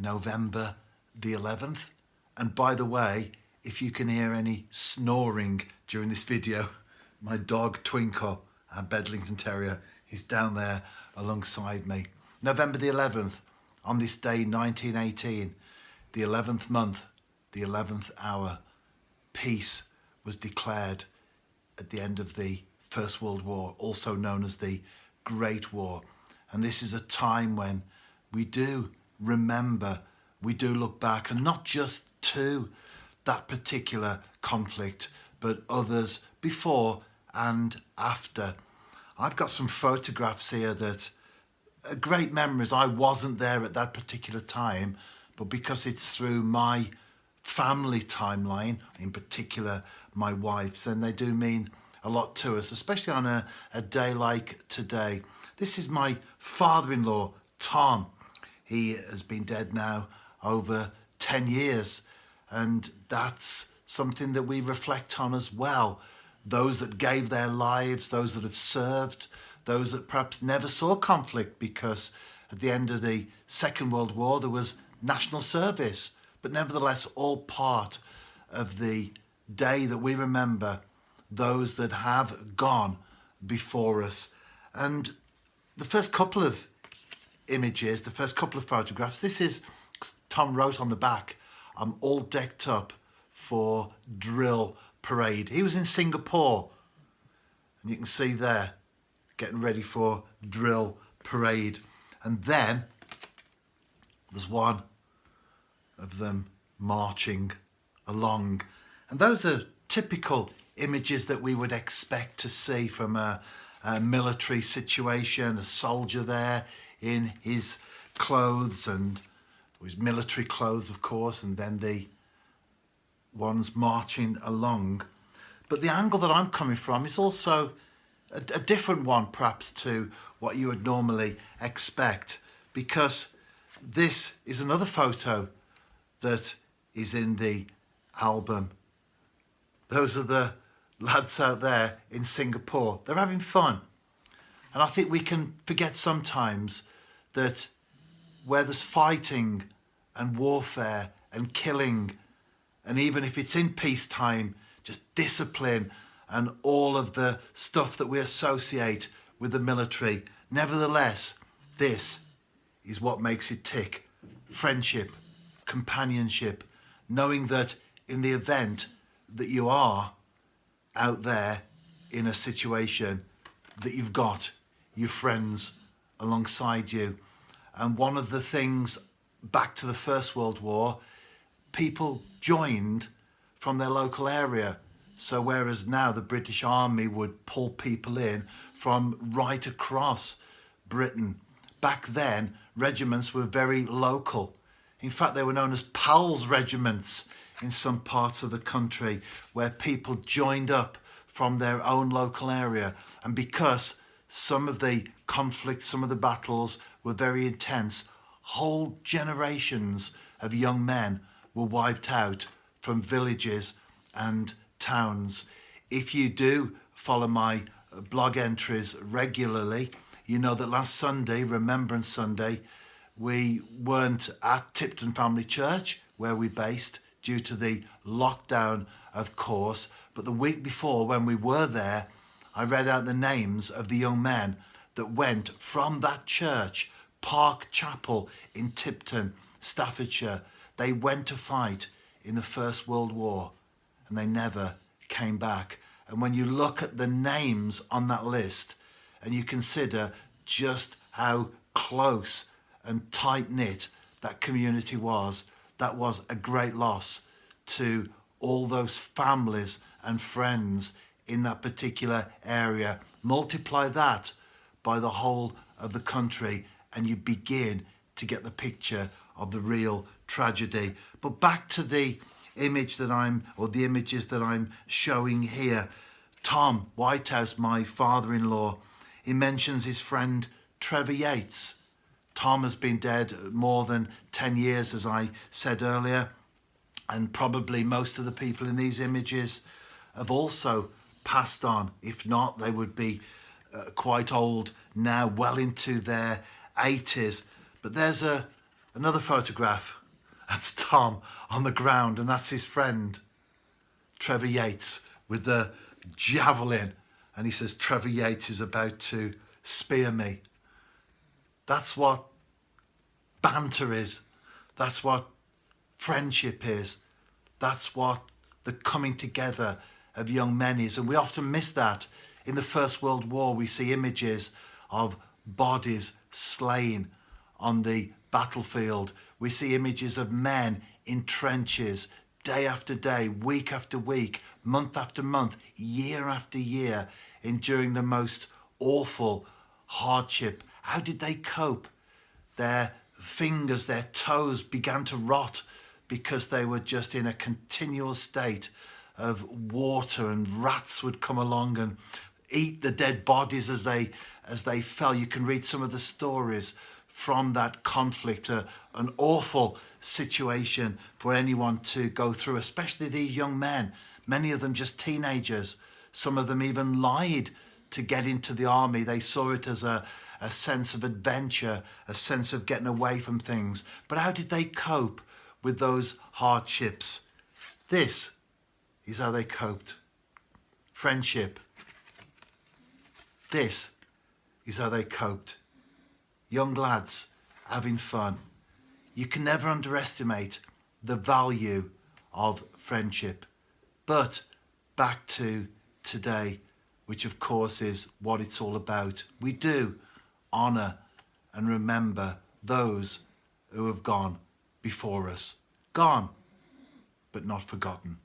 November the 11th. And by the way, if you can hear any snoring during this video, my dog Twinkle, our Bedlington Terrier, is down there alongside me. November the 11th, on this day 1918, the 11th month, the 11th hour, peace was declared at the end of the First World War, also known as the Great War. And this is a time when we do remember, we do look back, and not just to that particular conflict, but others before and after. I've got some photographs here that are great memories. I wasn't there at that particular time, but because it's through my family timeline, in particular my wife's, then they do mean a lot to us, especially on a day like today. This is my father-in-law, Tom. He has been dead now over 10 years, and that's something that we reflect on as well. Those that gave their lives, those that have served, those that perhaps never saw conflict, because at the end of the Second World War there was national service, but nevertheless all part of the day that we remember those that have gone before us. And the first couple of images, the first couple of photographs, this is, Tom wrote on the back, I'm all decked up for drill parade. He was in Singapore, and you can see there, getting ready for drill parade. And then there's one of them marching along. And those are typical images that we would expect to see from a military situation, a soldier there in his clothes, and his military clothes, of course, and then the ones marching along. But the angle that I'm coming from is also a different one, perhaps, to what you would normally expect, because this is another photo that is in the album. Those are the lads out there in Singapore. They're having fun. And I think we can forget sometimes that where there's fighting and warfare and killing, and even if it's in peacetime, just discipline and all of the stuff that we associate with the military, nevertheless, this is what makes it tick. Friendship, companionship, knowing that in the event that you are out there in a situation, that you've got your friends alongside you. And one of the things back to the First World War, people joined from their local area. So whereas now the British Army would pull people in from right across Britain, back then regiments were very local. In fact, they were known as PALS regiments in some parts of the country, where people joined up from their own local area. And because some of the conflicts, some of the battles were very intense, whole generations of young men were wiped out from villages and towns. If you do follow my blog entries regularly, you know that last Sunday, Remembrance Sunday, we weren't at Tipton Family Church, where we based, due to the lockdown, of course. But the week before, when we were there, I read out the names of the young men that went from that church, Park Chapel in Tipton, Staffordshire. They went to fight in the First World War, and they never came back. And when you look at the names on that list, and you consider just how close and tight-knit that community was, that was a great loss to all those families and friends in that particular area. Multiply that by the whole of the country, and you begin to get the picture of the real tragedy. But back to the image that the images that I'm showing here. Tom Whitehouse, my father-in-law, he mentions his friend Trevor Yates. Tom has been dead more than 10 years, as I said earlier, and probably most of the people in these images have also passed on. If not, they would be quite old now, well into their 80s. But there's a Another photograph. That's Tom on the ground, and that's his friend, Trevor Yates, with the javelin. And he says, Trevor Yates is about to spear me. That's what banter is. That's what friendship is. That's what the coming together of young men is. And we often miss that. In the First World War, we see images of bodies slain on the battlefield. We see images of men in trenches, day after day, week after week, month after month, year after year, enduring the most awful hardship. How did they cope? Their fingers, their toes began to rot because they were just in a continual state of water, and rats would come along and eat the dead bodies as they fell. You can read some of the stories from that conflict, an awful situation for anyone to go through, especially these young men, many of them just teenagers. Some of them even lied to get into the army. They saw it as a sense of adventure, a sense of getting away from things. But how did they cope with those hardships? This is how they coped. Friendship. This is how they coped. Young lads having fun. You can never underestimate the value of friendship. But back to today, which of course is what it's all about. We do honour and remember those who have gone before us. Gone, but not forgotten.